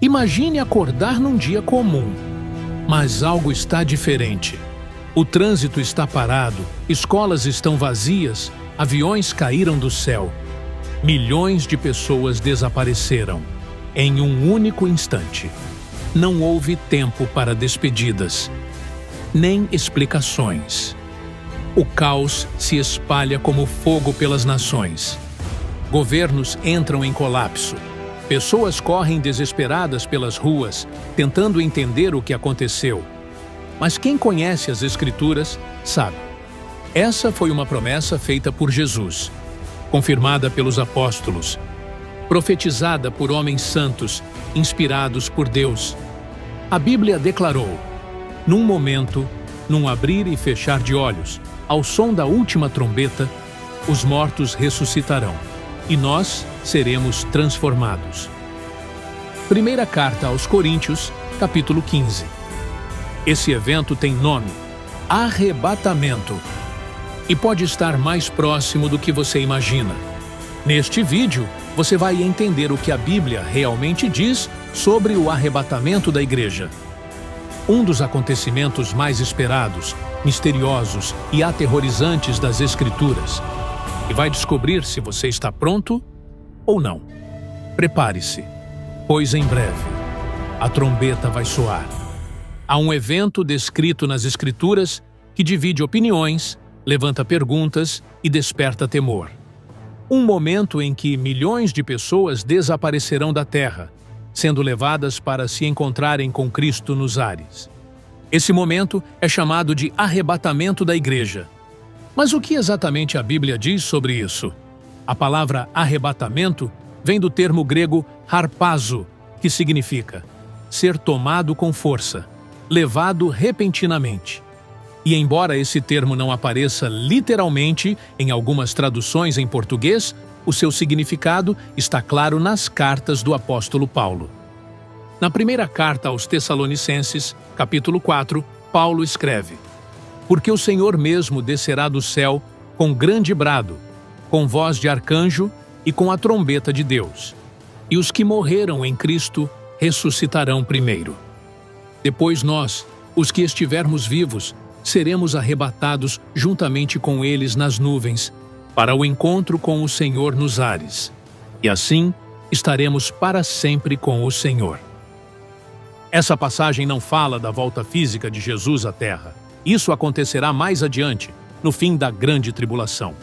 Imagine acordar num dia comum, mas algo está diferente. O trânsito está parado, escolas estão vazias, aviões caíram do céu. Milhões de pessoas desapareceram em um único instante. Não houve tempo para despedidas, nem explicações. O caos se espalha como fogo pelas nações. Governos entram em colapso. Pessoas correm desesperadas pelas ruas, tentando entender o que aconteceu. Mas quem conhece as Escrituras sabe. Essa foi uma promessa feita por Jesus, confirmada pelos apóstolos, profetizada por homens santos, inspirados por Deus. A Bíblia declarou: num momento, num abrir e fechar de olhos, ao som da última trombeta, os mortos ressuscitarão, e nós seremos transformados. Primeira carta aos Coríntios, capítulo 15. Esse evento tem nome: arrebatamento, e pode estar mais próximo do que você imagina. Neste vídeo, você vai entender o que a Bíblia realmente diz sobre o arrebatamento da igreja. Um dos acontecimentos mais esperados, misteriosos e aterrorizantes das Escrituras. E vai descobrir se você está pronto ou não. Prepare-se, pois em breve a trombeta vai soar. Há um evento descrito nas Escrituras que divide opiniões, levanta perguntas e desperta temor. Um momento em que milhões de pessoas desaparecerão da Terra, sendo levadas para se encontrarem com Cristo nos ares. Esse momento é chamado de arrebatamento da igreja. Mas o que exatamente a Bíblia diz sobre isso? A palavra arrebatamento vem do termo grego harpazo, que significa ser tomado com força, levado repentinamente. E embora esse termo não apareça literalmente em algumas traduções em português, o seu significado está claro nas cartas do apóstolo Paulo. Na primeira carta aos Tessalonicenses, capítulo 4, Paulo escreve: porque o Senhor mesmo descerá do céu com grande brado, com voz de arcanjo e com a trombeta de Deus. E os que morreram em Cristo ressuscitarão primeiro. Depois nós, os que estivermos vivos, seremos arrebatados juntamente com eles nas nuvens, para o encontro com o Senhor nos ares. E assim estaremos para sempre com o Senhor. Essa passagem não fala da volta física de Jesus à Terra. Isso acontecerá mais adiante, no fim da grande tribulação.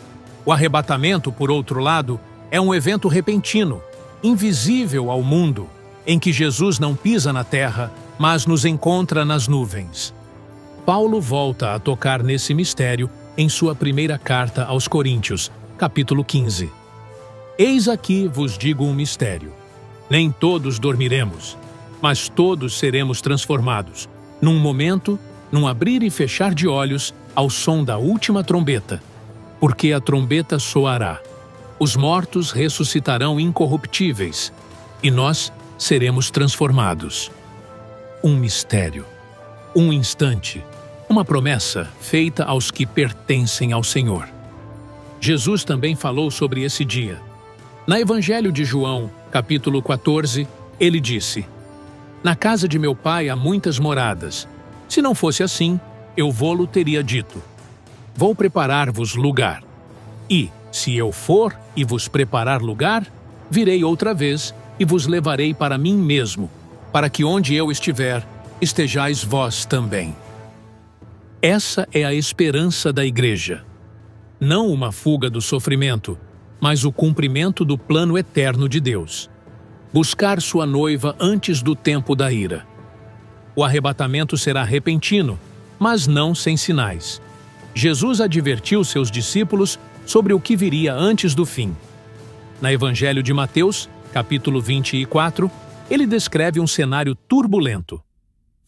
O arrebatamento, por outro lado, é um evento repentino, invisível ao mundo, em que Jesus não pisa na terra, mas nos encontra nas nuvens. Paulo volta a tocar nesse mistério em sua primeira carta aos Coríntios, capítulo 15. Eis aqui vos digo um mistério. Nem todos dormiremos, mas todos seremos transformados, num momento, num abrir e fechar de olhos, ao som da última trombeta. Porque a trombeta soará. Os mortos ressuscitarão incorruptíveis, e nós seremos transformados. Um mistério, um instante, uma promessa feita aos que pertencem ao Senhor. Jesus também falou sobre esse dia. Na Evangelho de João, capítulo 14, ele disse: na casa de meu pai há muitas moradas. Se não fosse assim, eu vô-lo teria dito: vou preparar-vos lugar. E, se eu for e vos preparar lugar, virei outra vez e vos levarei para mim mesmo, para que onde eu estiver, estejais vós também. Essa é a esperança da igreja. Não uma fuga do sofrimento, mas o cumprimento do plano eterno de Deus. Buscar sua noiva antes do tempo da ira. O arrebatamento será repentino, mas não sem sinais. Jesus advertiu seus discípulos sobre o que viria antes do fim. Na Evangelho de Mateus, capítulo 24, ele descreve um cenário turbulento.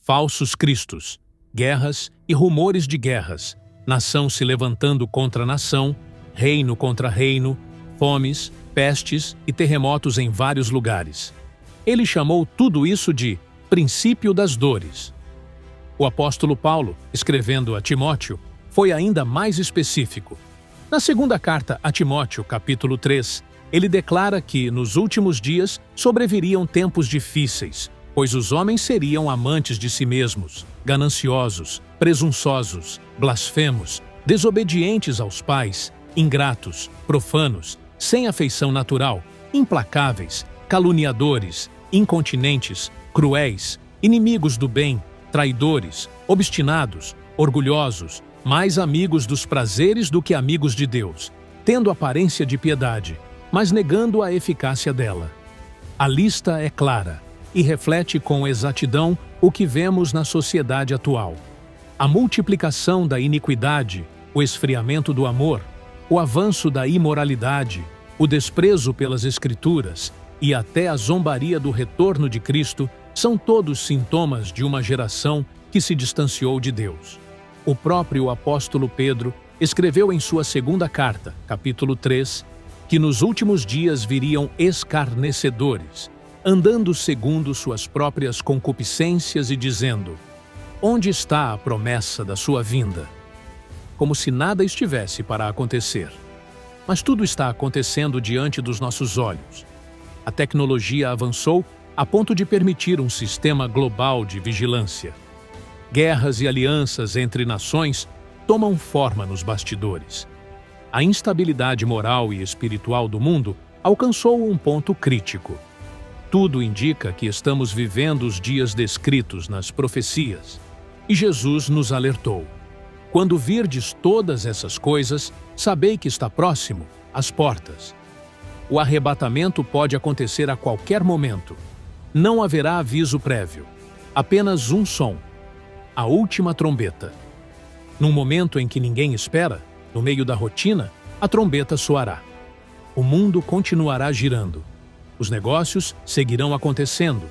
Falsos cristos, guerras e rumores de guerras, nação se levantando contra nação, reino contra reino, fomes, pestes e terremotos em vários lugares. Ele chamou tudo isso de princípio das dores. O apóstolo Paulo, escrevendo a Timóteo, foi ainda mais específico. Na segunda carta a Timóteo, capítulo 3, ele declara que, nos últimos dias, sobreviriam tempos difíceis, pois os homens seriam amantes de si mesmos, gananciosos, presunçosos, blasfemos, desobedientes aos pais, ingratos, profanos, sem afeição natural, implacáveis, caluniadores, incontinentes, cruéis, inimigos do bem, traidores, obstinados, orgulhosos, mais amigos dos prazeres do que amigos de Deus, tendo aparência de piedade, mas negando a eficácia dela. A lista é clara e reflete com exatidão o que vemos na sociedade atual. A multiplicação da iniquidade, o esfriamento do amor, o avanço da imoralidade, o desprezo pelas Escrituras e até a zombaria do retorno de Cristo são todos sintomas de uma geração que se distanciou de Deus. O próprio apóstolo Pedro escreveu em sua segunda carta, capítulo 3, que nos últimos dias viriam escarnecedores, andando segundo suas próprias concupiscências e dizendo: onde está a promessa da sua vinda? Como se nada estivesse para acontecer. Mas tudo está acontecendo diante dos nossos olhos. A tecnologia avançou a ponto de permitir um sistema global de vigilância. Guerras e alianças entre nações tomam forma nos bastidores. A instabilidade moral e espiritual do mundo alcançou um ponto crítico. Tudo indica que estamos vivendo os dias descritos nas profecias. E Jesus nos alertou: quando virdes todas essas coisas, sabei que está próximo, às portas. O arrebatamento pode acontecer a qualquer momento. Não haverá aviso prévio. Apenas um som. A última trombeta. Num momento em que ninguém espera, no meio da rotina, a trombeta soará. O mundo continuará girando. Os negócios seguirão acontecendo.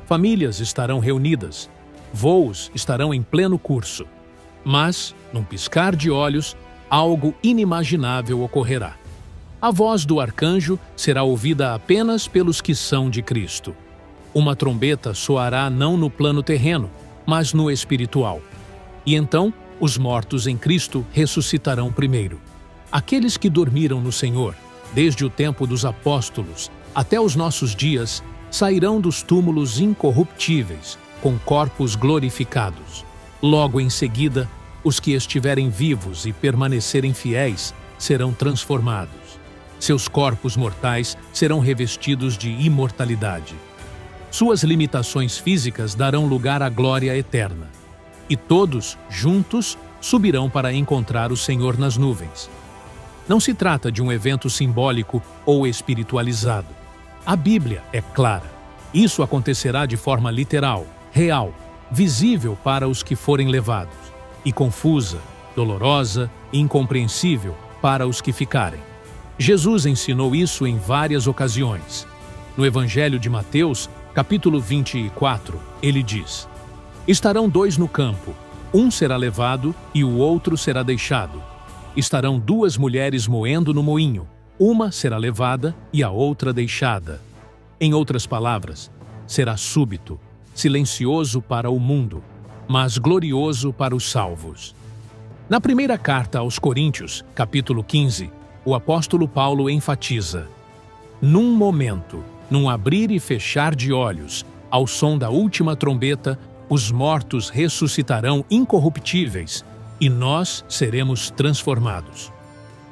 Famílias estarão reunidas. Voos estarão em pleno curso. Mas, num piscar de olhos, algo inimaginável ocorrerá. A voz do arcanjo será ouvida apenas pelos que são de Cristo. Uma trombeta soará não no plano terreno, mas no espiritual. E então, os mortos em Cristo ressuscitarão primeiro. Aqueles que dormiram no Senhor, desde o tempo dos apóstolos até os nossos dias, sairão dos túmulos incorruptíveis, com corpos glorificados. Logo em seguida, os que estiverem vivos e permanecerem fiéis serão transformados. Seus corpos mortais serão revestidos de imortalidade. Suas limitações físicas darão lugar à glória eterna. E todos, juntos, subirão para encontrar o Senhor nas nuvens. Não se trata de um evento simbólico ou espiritualizado. A Bíblia é clara. Isso acontecerá de forma literal, real, visível para os que forem levados, e confusa, dolorosa e incompreensível para os que ficarem. Jesus ensinou isso em várias ocasiões. No Evangelho de Mateus, capítulo 24, ele diz: estarão dois no campo, um será levado e o outro será deixado. Estarão duas mulheres moendo no moinho, uma será levada e a outra deixada. Em outras palavras, será súbito, silencioso para o mundo, mas glorioso para os salvos. Na primeira carta aos Coríntios, capítulo 15, o apóstolo Paulo enfatiza: num momento, num abrir e fechar de olhos, ao som da última trombeta, os mortos ressuscitarão incorruptíveis e nós seremos transformados.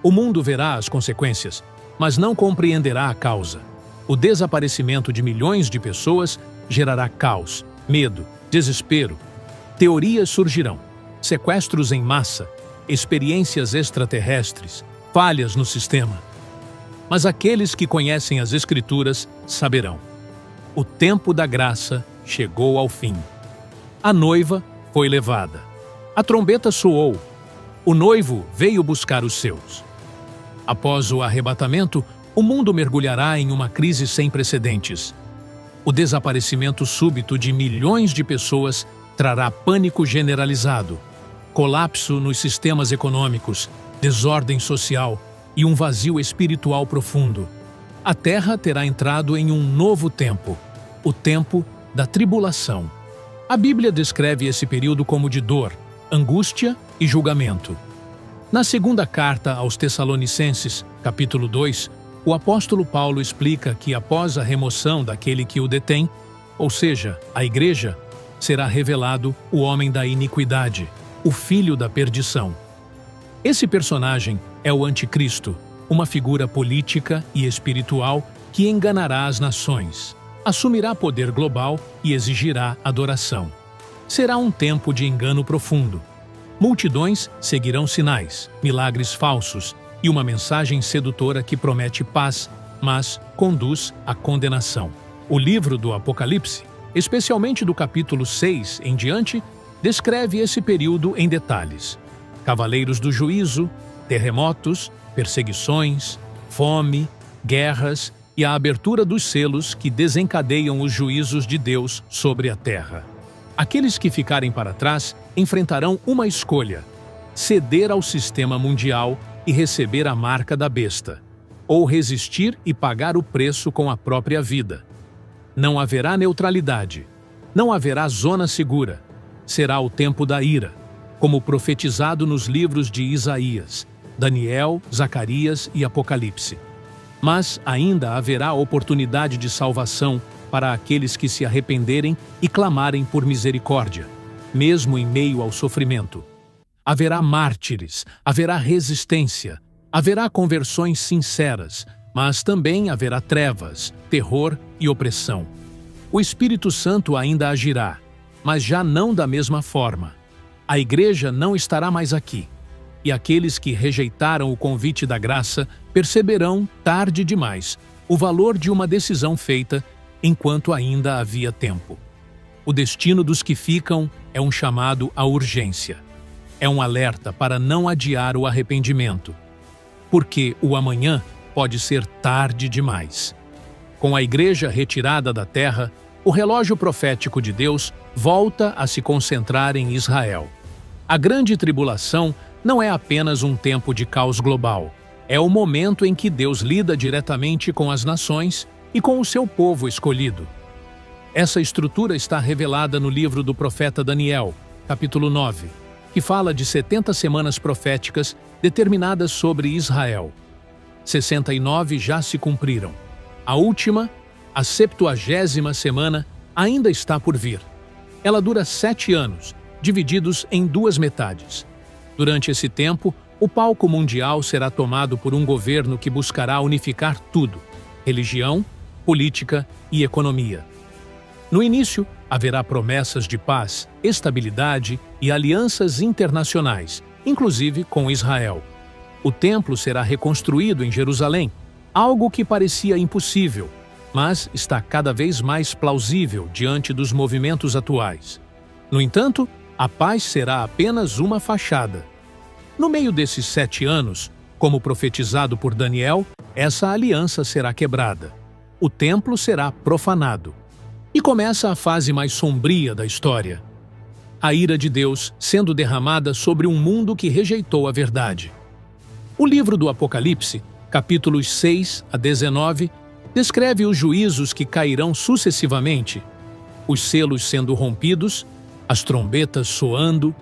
O mundo verá as consequências, mas não compreenderá a causa. O desaparecimento de milhões de pessoas gerará caos, medo, desespero. Teorias surgirão, sequestros em massa, experiências extraterrestres, falhas no sistema. Mas aqueles que conhecem as Escrituras saberão: o tempo da graça chegou ao fim. A noiva foi levada. A trombeta soou. O noivo veio buscar os seus. Após o arrebatamento, o mundo mergulhará em uma crise sem precedentes. O desaparecimento súbito de milhões de pessoas trará pânico generalizado, colapso nos sistemas econômicos, desordem social e um vazio espiritual profundo. A Terra terá entrado em um novo tempo, o tempo da tribulação. A Bíblia descreve esse período como de dor, angústia e julgamento. Na segunda carta aos Tessalonicenses, capítulo 2, o apóstolo Paulo explica que após a remoção daquele que o detém, ou seja, a Igreja, será revelado o homem da iniquidade, o filho da perdição. Esse personagem é o Anticristo, uma figura política e espiritual que enganará as nações, assumirá poder global e exigirá adoração. Será um tempo de engano profundo. Multidões seguirão sinais, milagres falsos e uma mensagem sedutora que promete paz, mas conduz à condenação. O livro do Apocalipse, especialmente do capítulo 6 em diante, descreve esse período em detalhes. Cavaleiros do juízo, terremotos, perseguições, fome, guerras e a abertura dos selos que desencadeiam os juízos de Deus sobre a terra. Aqueles que ficarem para trás enfrentarão uma escolha: ceder ao sistema mundial e receber a marca da besta, ou resistir e pagar o preço com a própria vida. Não haverá neutralidade, não haverá zona segura. Será o tempo da ira, como profetizado nos livros de Isaías, Daniel, Zacarias e Apocalipse. Mas ainda haverá oportunidade de salvação para aqueles que se arrependerem e clamarem por misericórdia, mesmo em meio ao sofrimento. Haverá mártires, haverá resistência, haverá conversões sinceras, mas também haverá trevas, terror e opressão. O Espírito Santo ainda agirá, mas já não da mesma forma. A Igreja não estará mais aqui, e aqueles que rejeitaram o convite da graça perceberão, tarde demais, o valor de uma decisão feita enquanto ainda havia tempo. O destino dos que ficam é um chamado à urgência. É um alerta para não adiar o arrependimento, porque o amanhã pode ser tarde demais. Com a Igreja retirada da terra, o relógio profético de Deus volta a se concentrar em Israel. A grande tribulação não é apenas um tempo de caos global. É o momento em que Deus lida diretamente com as nações e com o seu povo escolhido. Essa estrutura está revelada no livro do profeta Daniel, capítulo 9, que fala de 70 semanas proféticas determinadas sobre Israel. 69 já se cumpriram. A última, a 70ª semana, ainda está por vir. Ela dura 7 anos, divididos em 2 metades. Durante esse tempo, o palco mundial será tomado por um governo que buscará unificar tudo: religião, política e economia. No início, haverá promessas de paz, estabilidade e alianças internacionais, inclusive com Israel. O templo será reconstruído em Jerusalém, algo que parecia impossível, mas está cada vez mais plausível diante dos movimentos atuais. No entanto, a paz será apenas uma fachada. No meio desses 7 anos, como profetizado por Daniel, essa aliança será quebrada. O templo será profanado. E começa a fase mais sombria da história: a ira de Deus sendo derramada sobre um mundo que rejeitou a verdade. O livro do Apocalipse, capítulos 6 a 19, descreve os juízos que cairão sucessivamente, os selos sendo rompidos, as trombetas soando,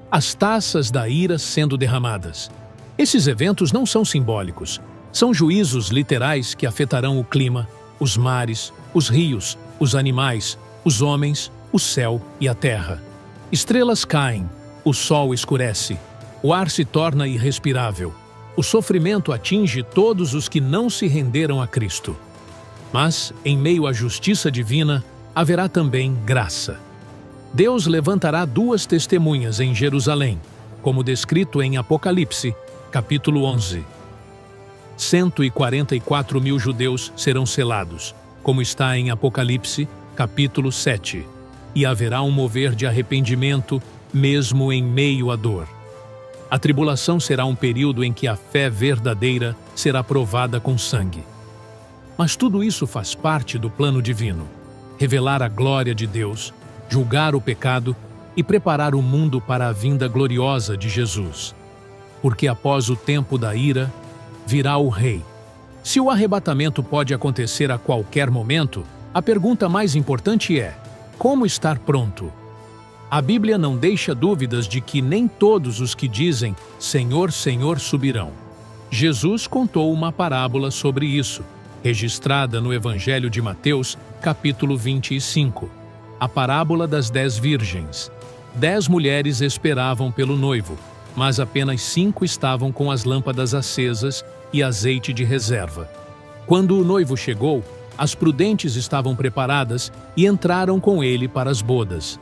as taças da ira sendo derramadas. Esses eventos não são simbólicos, são juízos literais que afetarão o clima, os mares, os rios, os animais, os homens, o céu e a terra. Estrelas caem, o sol escurece, o ar se torna irrespirável. O sofrimento atinge todos os que não se renderam a Cristo. Mas, em meio à justiça divina, haverá também graça. Deus levantará 2 testemunhas em Jerusalém, como descrito em Apocalipse, capítulo 11. 144 mil judeus serão selados, como está em Apocalipse, capítulo 7, e haverá um mover de arrependimento, mesmo em meio à dor. A tribulação será um período em que a fé verdadeira será provada com sangue. Mas tudo isso faz parte do plano divino: revelar a glória de Deus, julgar o pecado e preparar o mundo para a vinda gloriosa de Jesus. Porque após o tempo da ira, virá o Rei. Se o arrebatamento pode acontecer a qualquer momento, a pergunta mais importante é: como estar pronto? A Bíblia não deixa dúvidas de que nem todos os que dizem Senhor, Senhor subirão. Jesus contou uma parábola sobre isso, registrada no Evangelho de Mateus, capítulo 25, a parábola das 10 virgens. 10 mulheres esperavam pelo noivo, mas apenas 5 estavam com as lâmpadas acesas e azeite de reserva. Quando o noivo chegou, as prudentes estavam preparadas e entraram com ele para as bodas.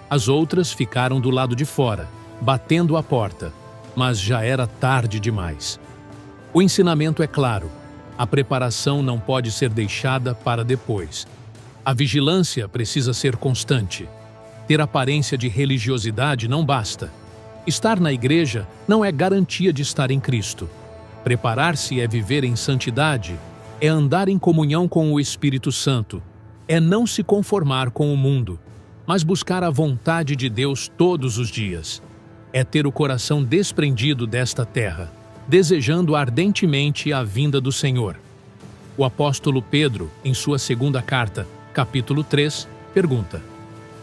As outras ficaram do lado de fora, batendo a porta, mas já era tarde demais. O ensinamento é claro: a preparação não pode ser deixada para depois. A vigilância precisa ser constante. Ter aparência de religiosidade não basta. Estar na igreja não é garantia de estar em Cristo. Preparar-se é viver em santidade, é andar em comunhão com o Espírito Santo, é não se conformar com o mundo, mas buscar a vontade de Deus todos os dias. É ter o coração desprendido desta terra, desejando ardentemente a vinda do Senhor. O apóstolo Pedro, em sua segunda carta, capítulo 3, pergunta: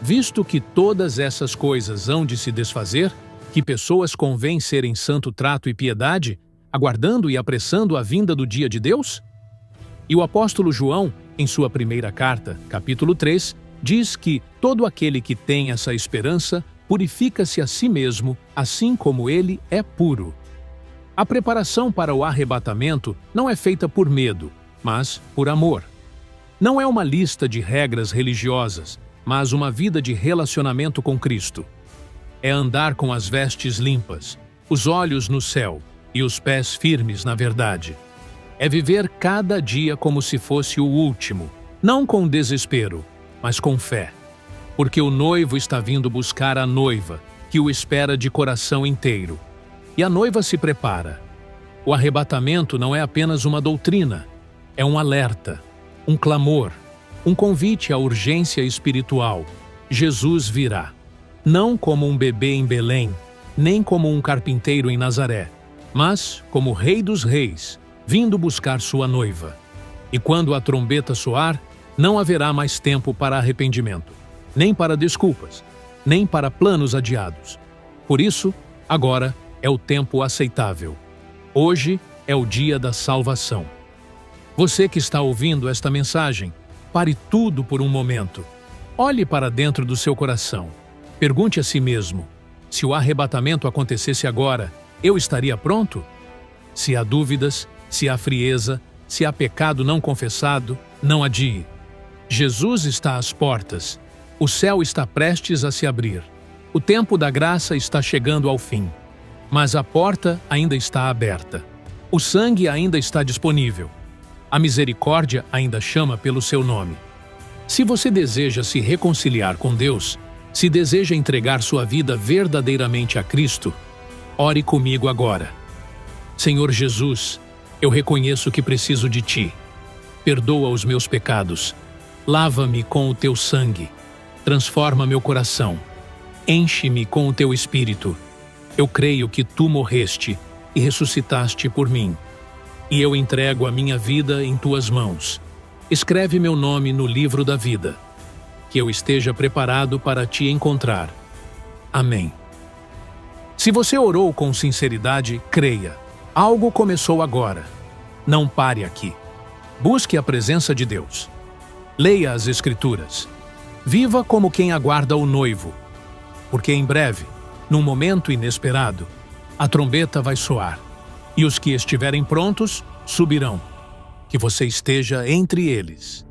visto que todas essas coisas hão de se desfazer, que pessoas convém ser em santo trato e piedade, aguardando e apressando a vinda do dia de Deus? E o apóstolo João, em sua primeira carta, capítulo 3, diz que todo aquele que tem essa esperança purifica-se a si mesmo, assim como ele é puro. A preparação para o arrebatamento não é feita por medo, mas por amor. Não é uma lista de regras religiosas, mas uma vida de relacionamento com Cristo. É andar com as vestes limpas, os olhos no céu e os pés firmes na verdade. É viver cada dia como se fosse o último, não com desespero, mas com fé. Porque o noivo está vindo buscar a noiva, que o espera de coração inteiro. E a noiva se prepara. O arrebatamento não é apenas uma doutrina, é um alerta, um clamor, um convite à urgência espiritual. Jesus virá, não como um bebê em Belém, nem como um carpinteiro em Nazaré, mas como Rei dos Reis, vindo buscar sua noiva. E quando a trombeta soar, não haverá mais tempo para arrependimento, nem para desculpas, nem para planos adiados. Por isso, agora é o tempo aceitável. Hoje é o dia da salvação. Você que está ouvindo esta mensagem, pare tudo por um momento. Olhe para dentro do seu coração. Pergunte a si mesmo: se o arrebatamento acontecesse agora, eu estaria pronto? Se há dúvidas, se há frieza, se há pecado não confessado, não adie. Jesus está às portas. O céu está prestes a se abrir. O tempo da graça está chegando ao fim. Mas a porta ainda está aberta. O sangue ainda está disponível. A misericórdia ainda chama pelo seu nome. Se você deseja se reconciliar com Deus, se deseja entregar sua vida verdadeiramente a Cristo, ore comigo agora. Senhor Jesus, eu reconheço que preciso de Ti. Perdoa os meus pecados. Lava-me com o Teu sangue. Transforma meu coração. Enche-me com o Teu Espírito. Eu creio que Tu morreste e ressuscitaste por mim. E eu entrego a minha vida em Tuas mãos. Escreve meu nome no livro da vida. Que eu esteja preparado para Te encontrar. Amém. Se você orou com sinceridade, creia. Algo começou agora. Não pare aqui. Busque a presença de Deus. Leia as Escrituras. Viva como quem aguarda o noivo. Porque em breve, num momento inesperado, a trombeta vai soar. E os que estiverem prontos, subirão. Que você esteja entre eles.